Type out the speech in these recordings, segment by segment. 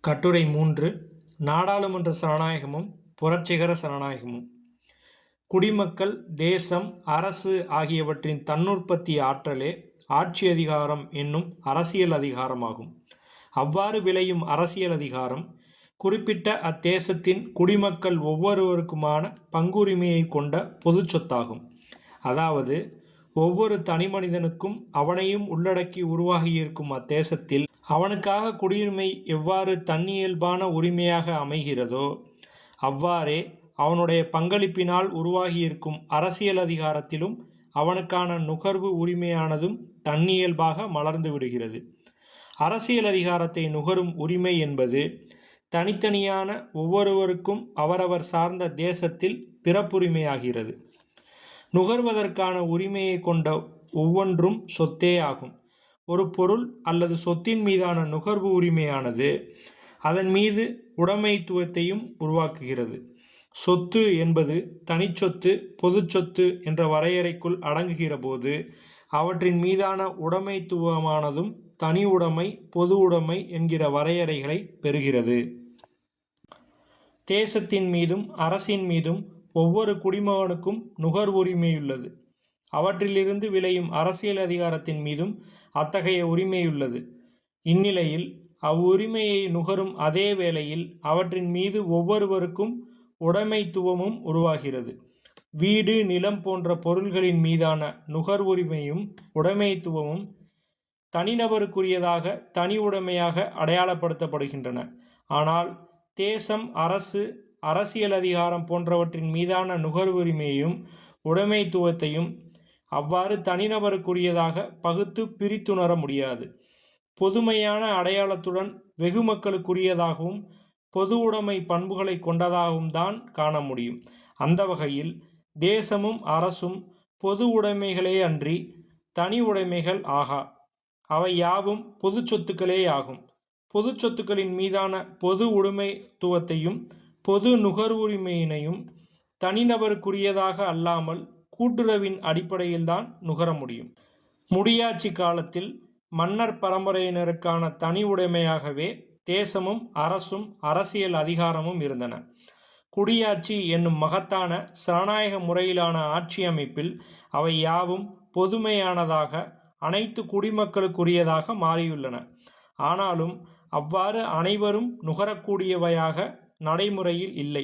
கட்டுரை 3 நாடாளுமன்ற சனநாயகமும் புரட்சிகர சனநாயகமும். குடிமக்கள், தேசம், அரசு ஆகியவற்றின் தன்னுற்பத்தி ஆற்றலே ஆட்சி அதிகாரம் என்னும் அரசியல் அதிகாரமாகும். அவ்வாறு விளையும் அரசியல் அதிகாரம் குறிப்பிட்ட அத்தேசத்தின் குடிமக்கள் ஒவ்வொருவருக்குமான பங்குரிமையை கொண்ட பொது சொத்தாகும். அதாவது ஒவ்வொரு தனிமனிதனுக்கும் அவனையும் உள்ளடக்கி உருவாகியிருக்கும் அத்தேசத்தில் அவனுக்காக குடியுரிமை எவ்வாறு தன்னியல்பான உரிமையாக அமைகிறதோ அவ்வாறே அவனுடைய பங்களிப்பினால் உருவாகியிருக்கும் அரசியல் அதிகாரத்திலும் அவனுக்கான நுகர்வு உரிமையானதும் தன்னியல்பாக மலர்ந்து விடுகிறது. அரசியல் அதிகாரத்தை நுகரும் உரிமை என்பது தனித்தனியான ஒவ்வொருவருக்கும் அவரவர் சார்ந்த தேசத்தில் பிறப்புரிமையாகிறது. நுகர்வதற்கான உரிமையை கொண்ட ஒவ்வொன்றும் சொத்தே ஆகும். ஒரு பொருள் அல்லது சொத்தின் மீதான நுகர்வு உரிமையானது அதன் மீது உடைமைத்துவத்தையும் உருவாக்குகிறது. சொத்து என்பது தனிச்சொத்து, பொது சொத்து என்ற வரையறைக்குள் அடங்குகிற போது அவற்றின் மீதான உடைமைத்துவமானதும் தனி உடைமை, பொது உடைமை என்கிற வரையறைகளை பெறுகிறது. தேசத்தின் மீதும் அரசின் மீதும் ஒவ்வொரு குடிமகனுக்கும் நுகர்வுரிமையுள்ளது. அவற்றிலிருந்து விளையும் அரசியல் அதிகாரத்தின் மீதும் அத்தகைய உரிமையுள்ளது. இந்நிலையில் அவ்வுரிமையை நுகரும் அதே வேளையில் அவற்றின் மீது ஒவ்வொருவருக்கும் உடைமைத்துவமும் உருவாகிறது. வீடு, நிலம் போன்ற பொருள்களின் மீதான நுகர்வுரிமையும் உடைமைத்துவமும் தனிநபருக்குரியதாக தனி உடைமையாக அடையாளப்படுத்தப்படுகின்றன. ஆனால் தேசம், அரசு, அரசியல் அதிகாரம் போன்றவற்றின் மீதான நுகர்வுரிமையையும் உடைமைத்துவத்தையும் அவ்வாறு தனிநபருக்குரியதாக பகுத்து பிரித்துணர முடியாது. பொதுமையான அடையாளத்துடன் வெகு மக்களுக்குரியதாகவும் பொது உடைமை பண்புகளை கொண்டதாகவும் தான் காண முடியும். அந்த வகையில் தேசமும் அரசும் பொது உடைமைகளே அன்றி தனி உடைமைகள் ஆகா. அவை யாவும் பொது சொத்துக்களே ஆகும். பொது சொத்துக்களின் மீதான பொது உடைமைத்துவத்தையும் பொது நுகர்வுரிமையினையும் தனிநபருக்குரியதாக அல்லாமல் கூட்டுறவின் அடிப்படையில்தான் நுகர முடியும். முடியாட்சி காலத்தில் மன்னர் பரம்பரையினருக்கான தனி உடைமையாகவே தேசமும் அரசும் அரசியல் அதிகாரமும் இருந்தன. குடியாட்சி என்னும் மகத்தான சனநாயக முறையிலான ஆட்சி அமைப்பில் அவை யாவும் பொதுமையானதாக அனைத்து குடிமக்களுக்குரியதாக மாறியுள்ளன. ஆனாலும் அவ்வாறு அனைவரும் நுகரக்கூடியவையாக நடைமுறையில் இல்லை.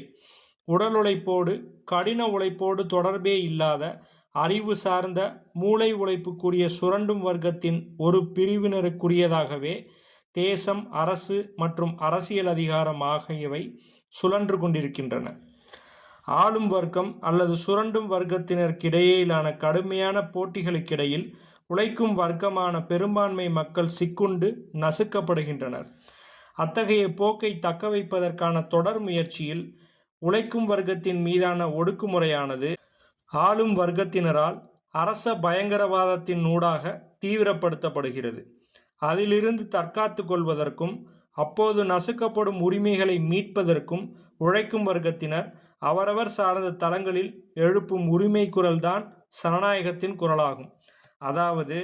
உடல் உழைப்போடு கடின உழைப்போடு தொடர்பே இல்லாத அறிவு சார்ந்த மூளை உழைப்புக்குரிய சுரண்டும் வர்க்கத்தின் ஒரு பிரிவினருக்குரியதாகவே தேசம், அரசு மற்றும் அரசியல் அதிகாரம் ஆகியவை சுழன்று கொண்டிருக்கின்றன. ஆளும் வர்க்கம் அல்லது சுரண்டும் வர்க்கத்தினருக்கிடையிலான கடுமையான போட்டிகளுக்கிடையில் உழைக்கும் வர்க்கமான பெரும்பான்மை மக்கள் சிக்குண்டு நசுக்கப்படுகின்றனர். அத்தகைய போக்கை தக்க வைப்பதற்கான தொடர் முயற்சியில் உழைக்கும் வர்க்கத்தின் மீதான ஒடுக்குமுறையானது ஆளும் வர்க்கத்தினரால் அரச பயங்கரவாதத்தின் ஊடாக தீவிரப்படுத்தப்படுகிறது. அதிலிருந்து தற்காத்து கொள்வதற்கும் அப்போது நசுக்கப்படும் உரிமைகளை மீட்பதற்கும் உழைக்கும் வர்க்கத்தினர் அவரவர் சார்ந்த தளங்களில் எழுப்பும் உரிமை குரல்தான் சனநாயகத்தின் குரலாகும். அதாவது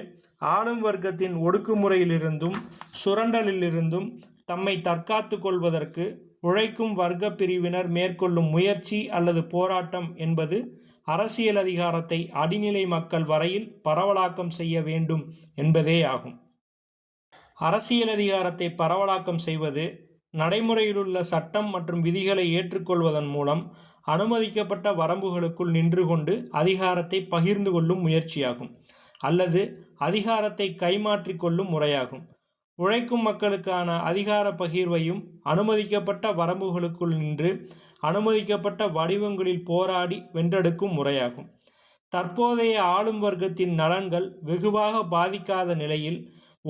ஆளும் வர்க்கத்தின் ஒடுக்குமுறையிலிருந்தும் சுரண்டலிலிருந்தும் தம்மை தற்காத்து கொள்வதற்கு உழைக்கும் வர்க்க பிரிவினர் மேற்கொள்ளும் முயற்சி அல்லது போராட்டம் என்பது அரசியல் அதிகாரத்தை அடிநிலை மக்கள் வரையில் பரவலாக்கம் செய்ய வேண்டும் என்பதே ஆகும். அரசியல் அதிகாரத்தை பரவலாக்கம் செய்வது நடைமுறையிலுள்ள சட்டம் மற்றும் விதிகளை ஏற்றுக்கொள்வதன் மூலம் அனுமதிக்கப்பட்ட வரம்புகளுக்குள் நின்று கொண்டு அதிகாரத்தை பகிர்ந்து கொள்ளும் முயற்சியாகும், அல்லது அதிகாரத்தை கைமாற்றி கொள்ளும் முறையாகும். உழைக்கும் மக்களுக்கான அதிகார பகிர்வையும் அனுமதிக்கப்பட்ட வரம்புகளுக்குள் நின்று அனுமதிக்கப்பட்ட வடிவங்களில் போராடி வென்றெடுக்கும் முறையாகும். தற்போதைய ஆளும் வர்க்கத்தின் நலன்கள் வெகுவாக பாதிக்காத நிலையில்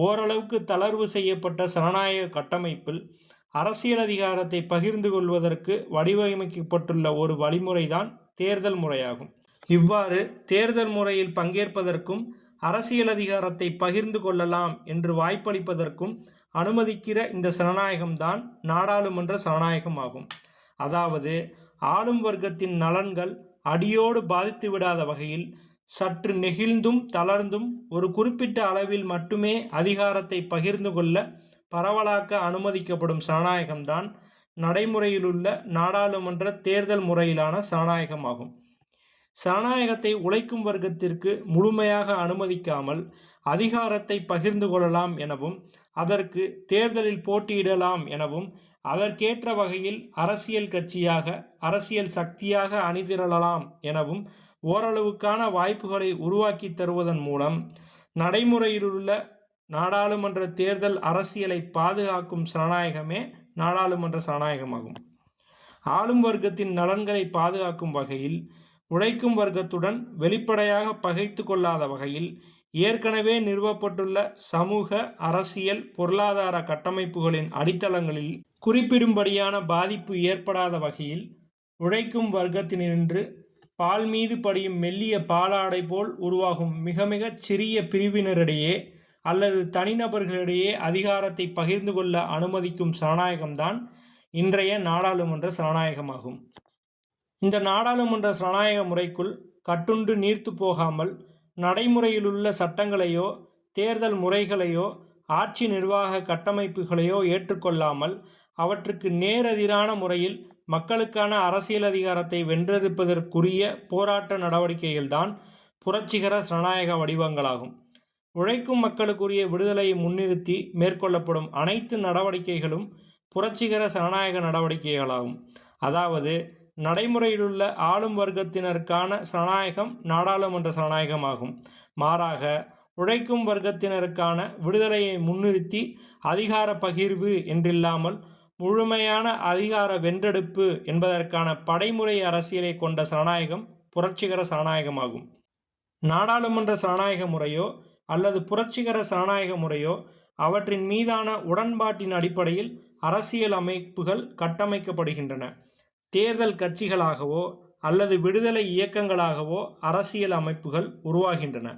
ஓரளவுக்கு தளர்வு செய்யப்பட்ட சனநாயக கட்டமைப்பில் அரசியல் அதிகாரத்தை பகிர்ந்து கொள்வதற்கு வடிவமைக்கப்பட்டுள்ள ஒரு வழிமுறைதான் தேர்தல் முறையாகும். இவ்வாறு தேர்தல் முறையில் பங்கேற்பதற்கும் அரசியல் அதிகாரத்தை பகிர்ந்து கொள்ளலாம் என்று வாய்ப்பளிப்பதற்கும் அனுமதிக்கிற இந்த சனநாயகம்தான் நாடாளுமன்ற சனநாயகம் ஆகும். அதாவது ஆளும் வர்க்கத்தின் நலன்கள் அடியோடு பாதித்து விடாத வகையில் சற்று நெகிழ்ந்தும் தளர்ந்தும் ஒரு குறிப்பிட்ட அளவில் மட்டுமே அதிகாரத்தை பகிர்ந்து கொள்ள பரவலாக்க அனுமதிக்கப்படும் சனநாயகம்தான் நடைமுறையிலுள்ள நாடாளுமன்ற தேர்தல் முறையிலான சனநாயகமாகும். சனநாயகத்தை உழைக்கும் வர்க்கத்திற்கு முழுமையாக அனுமதிக்காமல் அதிகாரத்தை பகிர்ந்து கொள்ளலாம் எனவும், அதற்கு தேர்தலில் போட்டியிடலாம் எனவும், அதற்கேற்ற வகையில் அரசியல் கட்சியாக, அரசியல் சக்தியாக அணிதிரளலாம் எனவும் ஓரளவுக்கான வாய்ப்புகளை உருவாக்கி தருவதன் மூலம் நடைமுறையிலுள்ள நாடாளுமன்ற தேர்தல் அரசியலை பாதுகாக்கும் சனநாயகமே நாடாளுமன்ற சனநாயகமாகும். ஆளும் வர்க்கத்தின் நலன்களை பாதுகாக்கும் வகையில், உழைக்கும் வர்க்கத்துடன் வெளிப்படையாக பகைத்து கொள்ளாத வகையில், ஏற்கனவே நிறுவப்பட்டுள்ள சமூக, அரசியல், பொருளாதார கட்டமைப்புகளின் அடித்தளங்களில் குறிப்பிடும்படியான பாதிப்பு ஏற்படாத வகையில், உழைக்கும் வர்க்கத்தினின்று பால் மீது படியும் மெல்லிய பாலாடை போல் உருவாகும் மிக மிகச் சிறிய பிரிவினரிடையே அல்லது தனிநபர்களிடையே அதிகாரத்தை பகிர்ந்து கொள்ள அனுமதிக்கும் சனநாயகம்தான் இன்றைய நாடாளுமன்ற சனநாயகமாகும். இந்த நாடாளுமன்ற சனநாயக முறைக்குள் கட்டுண்டு நீர்த்து போகாமல், நடைமுறையிலுள்ள சட்டங்களையோ தேர்தல் முறைகளையோ ஆட்சி நிர்வாக கட்டமைப்புகளையோ ஏற்றுக்கொள்ளாமல், அவற்றுக்கு நேரெதிரான முறையில் மக்களுக்கான அரசியல் அதிகாரத்தை வென்றெடுப்பதற்குரிய போராட்ட நடவடிக்கைகள்தான் புரட்சிகர சனநாயக வடிவங்களாகும். உழைக்கும் மக்களுக்குரிய விடுதலையை முன்னிறுத்தி மேற்கொள்ளப்படும் அனைத்து நடவடிக்கைகளும் புரட்சிகர சனநாயக நடவடிக்கைகளாகும். அதாவது, நடைமுறையிலுள்ள ஆளும் வர்க்கத்தினருக்கான சனநாயகம் நாடாளுமன்ற சனநாயகமாகும். மாறாக, உழைக்கும் வர்க்கத்தினருக்கான விடுதலையை முன்னிறுத்தி அதிகார பகிர்வு என்றில்லாமல் முழுமையான அதிகார வென்றெடுப்பு என்பதற்கான படைமுறை அரசியலை கொண்ட சனநாயகம் புரட்சிகர சனநாயகமாகும். நாடாளுமன்ற சனநாயக முறையோ அல்லது புரட்சிகர சனநாயக முறையோ அவற்றின் மீதான உடன்பாட்டின் அடிப்படையில் அரசியல் அமைப்புகள் கட்டமைக்கப்படுகின்றன. தேர்தல் கட்சிகளாகவோ அல்லது விடுதலை இயக்கங்களாகவோ அரசியல் அமைப்புகள் உருவாகின்றன.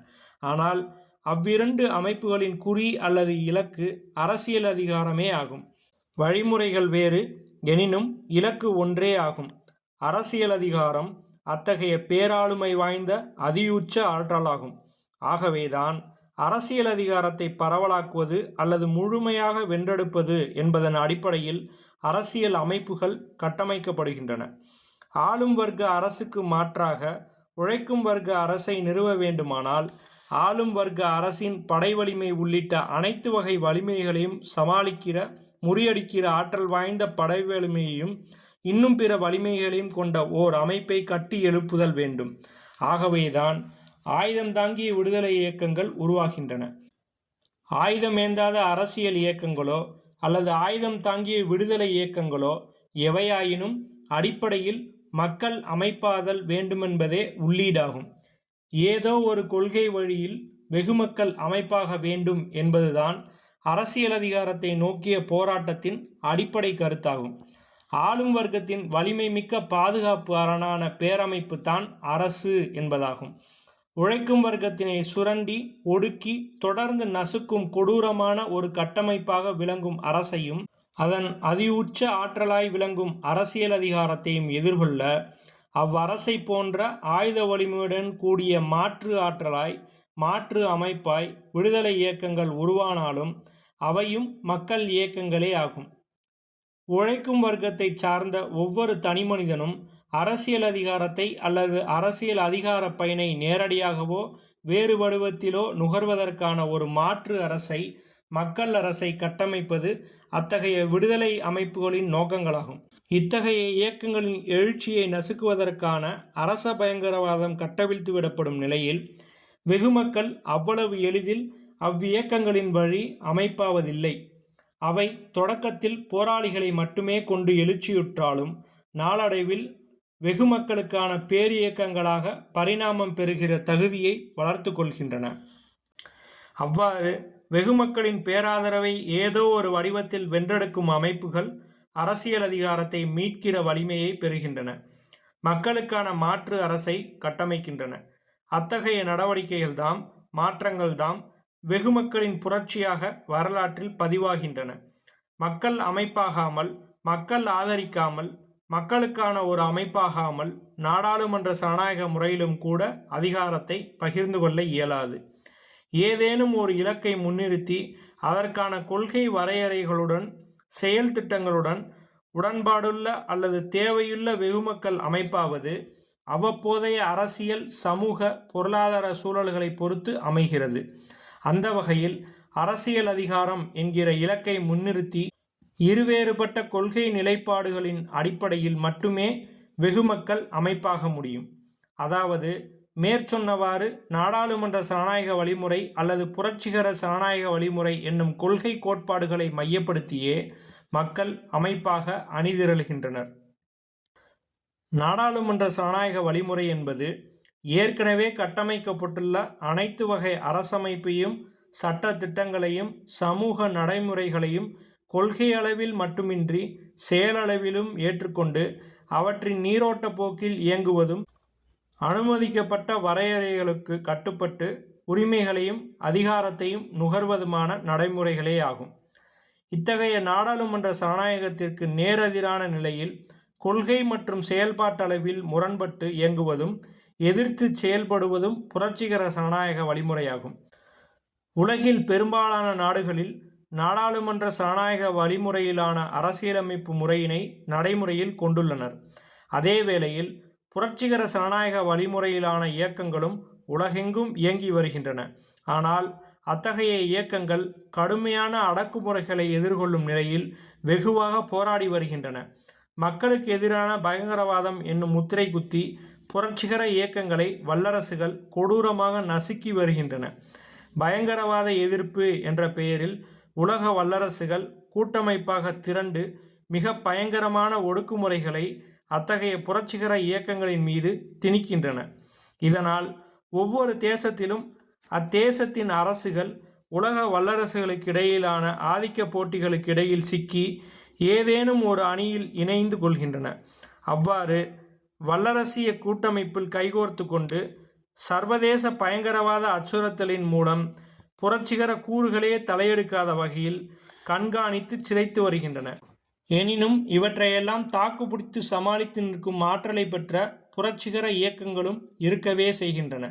ஆனால் அவ்விரண்டு அமைப்புகளின் குறி அல்லது இலக்கு அரசியல் அதிகாரமே ஆகும். வழிமுறைகள் வேறு, எனினும் இலக்கு ஒன்றே ஆகும். அரசியல் அதிகாரம் அத்தகைய பேராளுமை வாய்ந்த அதியுச்ச ஆற்றலாகும். ஆகவேதான் அரசியல் அதிகாரத்தை பரவலாக்குவது அல்லது முழுமையாக வென்றெடுப்பது என்பதன் அடிப்படையில் அரசியல் அமைப்புகள் கட்டமைக்கப்படுகின்றன. ஆளும் வர்க்க அரசுக்கு மாற்றாக உழைக்கும் வர்க்க அரசை நிறுவ வேண்டுமானால், ஆளும் வர்க்க அரசின் படை வலிமை உள்ளிட்ட அனைத்து வகை வலிமைகளையும் சமாளிக்கிற, முறியடிக்கிற ஆற்றல் வாய்ந்த படை வலிமையையும் இன்னும் பிற வலிமைகளையும் கொண்ட ஓர் அமைப்பை கட்டி எழுப்புதல் வேண்டும். ஆகவேதான் ஆயுதம் தாங்கிய விடுதலை இயக்கங்கள் உருவாகின்றன. ஆயுதமேந்தாத அரசியல் இயக்கங்களோ அல்லது ஆயுதம் தாங்கிய விடுதலை இயக்கங்களோ எவையாயினும் அடிப்படையில் மக்கள் அமைப்பாதல் வேண்டுமென்பதே உள்ளீடாகும். ஏதோ ஒரு கொள்கை வழியில் வெகுமக்கள் அமைப்பாக வேண்டும் என்பதுதான் அரசியல் அதிகாரத்தை நோக்கிய போராட்டத்தின் அடிப்படை கருத்தாகும். ஆளும் வர்க்கத்தின் வலிமை மிக்க பாதுகாப்பு அரணான பேரமைப்பு தான் அரசு என்பதாகும். உழைக்கும் வர்க்கத்தினை சுரண்டி ஒடுக்கி தொடர்ந்து நசுக்கும் கொடூரமான ஒரு கட்டமைப்பாக விளங்கும் அரசையும், அதன் அதிஉச்ச ஆற்றலாய் விளங்கும் அரசியல் அதிகாரத்தையும் எதிர்கொள்ள அவ்வரசை போன்ற ஆயுத வலிமையுடன் கூடிய மாற்று ஆற்றலாய், மாற்று அமைப்பாய் விடுதலை இயக்கங்கள் உருவானாலும் அவையும் மக்கள் இயக்கங்களே ஆகும். உழைக்கும் வர்க்கத்தை சார்ந்த ஒவ்வொரு தனிமனிதனும் அரசியல் அதிகாரத்தை அல்லது அரசியல் அதிகார பயனை நேரடியாகவோ வேறு வடிவத்திலோ நுகர்வதற்கான ஒரு மாற்று அரசை, மக்கள் அரசை கட்டமைப்பது அத்தகைய விடுதலை அமைப்புகளின் நோக்கங்களாகும். இத்தகைய இயக்கங்களின் எழுச்சியை நசுக்குவதற்கான அரச பயங்கரவாதம் கட்டவிழ்த்து விடப்படும் நிலையில் வெகுமக்கள் அவ்வளவு எளிதில் அவ்வியக்கங்களின் வழி அமைப்பாவதில்லை. அவை தொடக்கத்தில் போராளிகளை மட்டுமே கொண்டு எழுச்சியுற்றாலும் நாளடைவில் வெகுமக்களுக்கான பேரியக்கங்களாக பரிணாமம் பெறுகிற தகுதியை வளர்த்து கொள்கின்றன. அவ்வாறு வெகுமக்களின் பேராதரவை ஏதோ ஒரு வடிவத்தில் வென்றெடுக்கும் அமைப்புகள் அரசியல் அதிகாரத்தை மீட்கிற வலிமையை பெறுகின்றன. மக்களுக்கான மாற்று அரசை கட்டமைக்கின்றன. அத்தகைய நடவடிக்கைகள்தாம், மாற்றங்கள்தாம் வெகுமக்களின் புரட்சியாக வரலாற்றில் பதிவாகின்றன. மக்கள் அமைப்பாகாமல், மக்கள் ஆதரிக்காமல், மக்களுக்கான ஒரு அமைப்பாகாமல் நாடாளுமன்ற சனநாயக முறையிலும் கூட அதிகாரத்தை பகிர்ந்து கொள்ள இயலாது. ஏதேனும் ஒரு இலக்கை முன்னிறுத்தி அதற்கான கொள்கை வரையறைகளுடன் செயல் திட்டங்களுடன் உடன்பாடுள்ள அல்லது தேவையுள்ள வெகுமக்கள் அமைப்பாவது அவ்வப்போதைய அரசியல், சமூக, பொருளாதார சூழல்களை பொறுத்து அமைகிறது. அந்த வகையில் அரசியல் அதிகாரம் என்கிற இலக்கை முன்னிறுத்தி இருவேறுபட்ட கொள்கை நிலைப்பாடுகளின் அடிப்படையில் மட்டுமே வெகுமக்கள் அமைப்பாக முடியும். அதாவது மேற்சொன்னவாறு நாடாளுமன்ற சனநாயக வழிமுறை அல்லது புரட்சிகர சனநாயக வழிமுறை என்னும் கொள்கை கோட்பாடுகளை மையப்படுத்தியே மக்கள் அமைப்பாக அணிதிரள்கின்றனர். நாடாளுமன்ற சனநாயக வழிமுறை என்பது ஏற்கனவே கட்டமைக்கப்பட்டுள்ள அனைத்து வகை அரசமைப்பையும், சட்ட திட்டங்களையும், சமூக நடைமுறைகளையும் கொள்கை அளவில் மட்டுமின்றி செயலளவிலும் ஏற்றுக்கொண்டு அவற்றின் நீரோட்ட போக்கில் இயங்குவதும், அனுமதிக்கப்பட்ட வரையறைகளுக்கு கட்டுப்பட்டு உரிமைகளையும் அதிகாரத்தையும் நுகர்வதுமான நடைமுறைகளே ஆகும். இத்தகைய நாடாளுமன்ற சனநாயகத்திற்கு நேரெதிரான நிலையில் கொள்கை மற்றும் செயல்பாட்டளவில் முரண்பட்டு இயங்குவதும் எதிர்த்து செயல்படுவதும் புரட்சிகர சனநாயக வழிமுறையாகும். உலகில் பெரும்பாலான நாடுகளில் நாடாளுமன்ற சனநாயக வழிமுறையிலான அரசியலமைப்பு முறையினை நடைமுறையில் கொண்டுள்ளனர். அதே வேளையில் புரட்சிகர சனநாயக வழிமுறையிலான இயக்கங்களும் உலகெங்கும் இயங்கி வருகின்றன. ஆனால் அத்தகைய இயக்கங்கள் கடுமையான அடக்குமுறைகளை எதிர்கொள்ளும் நிலையில் வெகுவாக போராடி வருகின்றன. மக்களுக்கு எதிரான பயங்கரவாதம் என்னும் முத்திரை குத்தி புரட்சிகர இயக்கங்களை வல்லரசுகள் கொடூரமாக நசுக்கி வருகின்றன. பயங்கரவாத எதிர்ப்பு என்ற பெயரில் உலக வல்லரசுகள் கூட்டமைப்பாக திரண்டு மிக பயங்கரமான ஒடுக்குமுறைகளை அத்தகைய புரட்சிகர இயக்கங்களின் மீது திணிக்கின்றன. இதனால் ஒவ்வொரு தேசத்திலும் அத்தேசத்தின் அரசுகள் உலக வல்லரசுகளுக்கு இடையிலான ஆதிக்க போட்டிகளுக்கு இடையில் சிக்கி ஏதேனும் ஒரு அணியில் இணைந்து கொள்கின்றன. அவ்வாறு வல்லரசிய கூட்டமைப்பில் கைகோர்த்து கொண்டு சர்வதேச பயங்கரவாத அச்சுறுத்தலின் மூலம் புரட்சிகர கூறுகளே தலையெடுக்காத வகையில் கண்காணித்து சிதைத்து வருகின்றன. எனினும் இவற்றையெல்லாம் தாக்குப்பிடித்து சமாளித்து நிற்கும் ஆற்றலை பெற்ற புரட்சிகர இயக்கங்களும் இருக்கவே செய்கின்றன.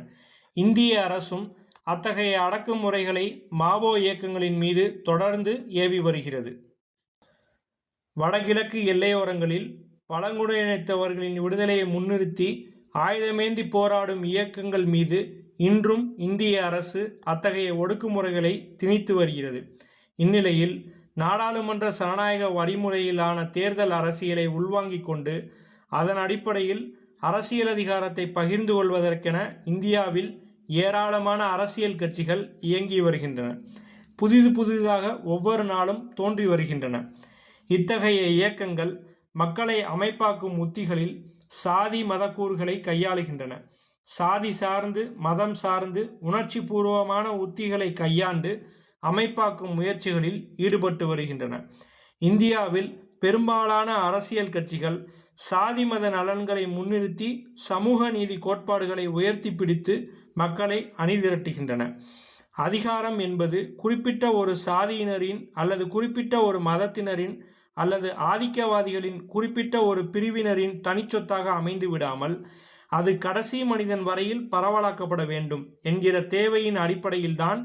இந்திய அரசும் அத்தகைய அடக்குமுறைகளை மாவோ இயக்கங்களின் மீது தொடர்ந்து ஏவி வருகிறது. வடகிழக்கு எல்லையோரங்களில் பழங்குடியினத்தவர்களின் விடுதலையை முன்னிறுத்தி ஆயுதமேந்தி போராடும் இயக்கங்கள் மீது இன்றும் இந்திய அரசு அத்தகைய ஒடுக்குமுறைகளை திணித்து வருகிறது. இந்நிலையில் நாடாளுமன்ற சனநாயக வழிமுறையிலான தேர்தல் அரசியலை உள்வாங்கிக் கொண்டு அதன் அடிப்படையில் அரசியல் அதிகாரத்தை பகிர்ந்து கொள்வதற்கென இந்தியாவில் ஏராளமான அரசியல் கட்சிகள் இயங்கி வருகின்றன. புதிதாக ஒவ்வொரு நாளும் தோன்றி வருகின்றன. இத்தகைய இயக்கங்கள் மக்களை அமைப்பாக்கும் உத்திகளில் சாதி மத கூறுகளை கையாளுகின்றன. சாதி சார்ந்து, மதம் சார்ந்து உணர்ச்சி பூர்வமான உத்திகளை கையாண்டு அமைப்பாக்கும் முயற்சிகளில் ஈடுபட்டு வருகின்றன. இந்தியாவில் பெரும்பாலான அரசியல் கட்சிகள் சாதி மத நலன்களை முன்னிறுத்தி சமூக நீதி கோட்பாடுகளை உயர்த்தி பிடித்து மக்களை அணிதிரட்டுகின்றன. அதிகாரம் என்பது குறிப்பிட்ட ஒரு சாதியினரின் அல்லது குறிப்பிட்ட ஒரு மதத்தினரின் அல்லது ஆதிக்கவாதிகளின் குறிப்பிட்ட ஒரு பிரிவினரின் தனிச்சொத்தாக அமைந்து விடாமல் அது கடைசி மனிதன் வரையில் பரவலாக்கப்பட வேண்டும் என்கிற தேவையின் அடிப்படையில்தான்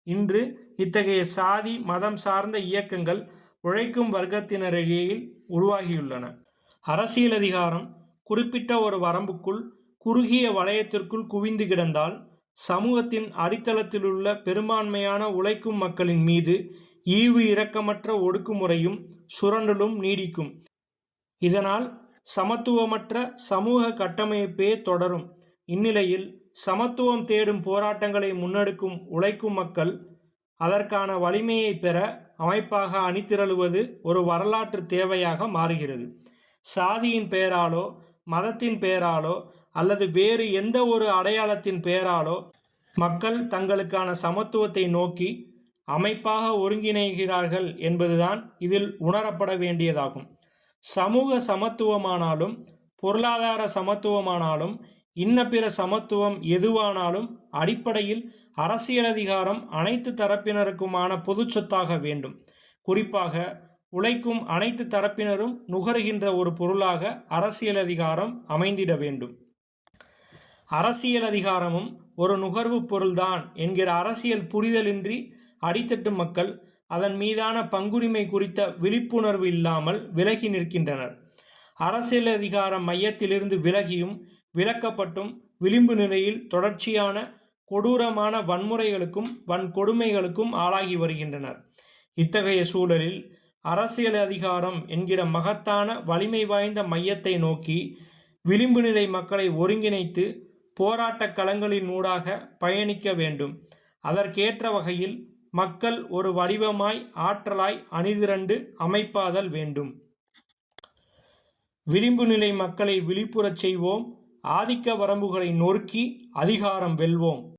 இன்று இத்தகைய சாதி மதம் சார்ந்த இயக்கங்கள் உழைக்கும் வர்க்கத்தினரிடையே உருவாகியுள்ளன. அரசியல் அதிகாரம் குறிப்பிட்ட ஒரு வரம்புக்குள், குறுகிய வளையத்திற்குள் குவிந்து கிடந்தால் சமூகத்தின் அடித்தளத்திலுள்ள பெரும்பான்மையான உழைக்கும் மக்களின் மீது ஈவு இரக்கமற்ற ஒடுக்குமுறையும் சுரண்டலும் நீடிக்கும். இதனால் சமத்துவமற்ற சமூக கட்டமைப்பே தொடரும். இந்நிலையில் சமத்துவம் தேடும் போராட்டங்களை முன்னெடுக்கும் உழைக்கும் மக்கள் அதற்கான வலிமையை பெற அமைப்பாக அணிதிரளுவது ஒரு வரலாற்று தேவையாக மாறுகிறது. சாதியின் பெயராலோ, மதத்தின் பெயராலோ அல்லது வேறு எந்த ஒரு அடையாளத்தின் பெயராலோ மக்கள் தங்களுக்கான சமத்துவத்தை நோக்கி அமைப்பாக ஒருங்கிணைகிறார்கள் என்பதுதான் இதில் உணரப்பட வேண்டியதாகும். சமூக சமத்துவமானாலும், பொருளாதார சமத்துவமானாலும், இன்ன பிற சமத்துவம் எதுவானாலும் அடிப்படையில் அரசியல் அதிகாரம் அனைத்து தரப்பினருக்குமான பொது சொத்தாக வேண்டும். குறிப்பாக உழைக்கும் அனைத்து தரப்பினரும் நுகருகின்ற ஒரு பொருளாக அரசியல் அதிகாரம் அமைந்திட வேண்டும். அரசியல் அதிகாரமும் ஒரு நுகர்வு பொருள்தான் என்கிற அரசியல் புரிதலின்றி அடித்தட்டு மக்கள் அதன் மீதான பங்குரிமை குறித்த விழிப்புணர்வு இல்லாமல் விலகி நிற்கின்றனர். அரசியல் அதிகாரம் மையத்திலிருந்து விலகியும் விலக்கப்பட்டும் விளிம்பு நிலையில் தொடர்ச்சியான கொடூரமான வன்முறைகளுக்கும் வன்கொடுமைகளுக்கும் ஆளாகி வருகின்றனர். இத்தகைய சூழலில் அரசியல் அதிகாரம் என்கிற மகத்தான வலிமை வாய்ந்த மையத்தை நோக்கி விளிம்பு நிலை மக்களை ஒருங்கிணைத்து போராட்ட களங்களின் ஊடாக பயணிக்க வேண்டும். அதற்கேற்ற வகையில் மக்கள் ஒரு வடிவமாய் ஆற்றலாய் அணிதிரண்டு அமைப்பாதல் வேண்டும். விளிம்பு நிலை மக்களை விழிப்புறச் செய்வோம். ஆதிக்க வரம்புகளை நொறுக்கி அதிகாரம் வெல்வோம்.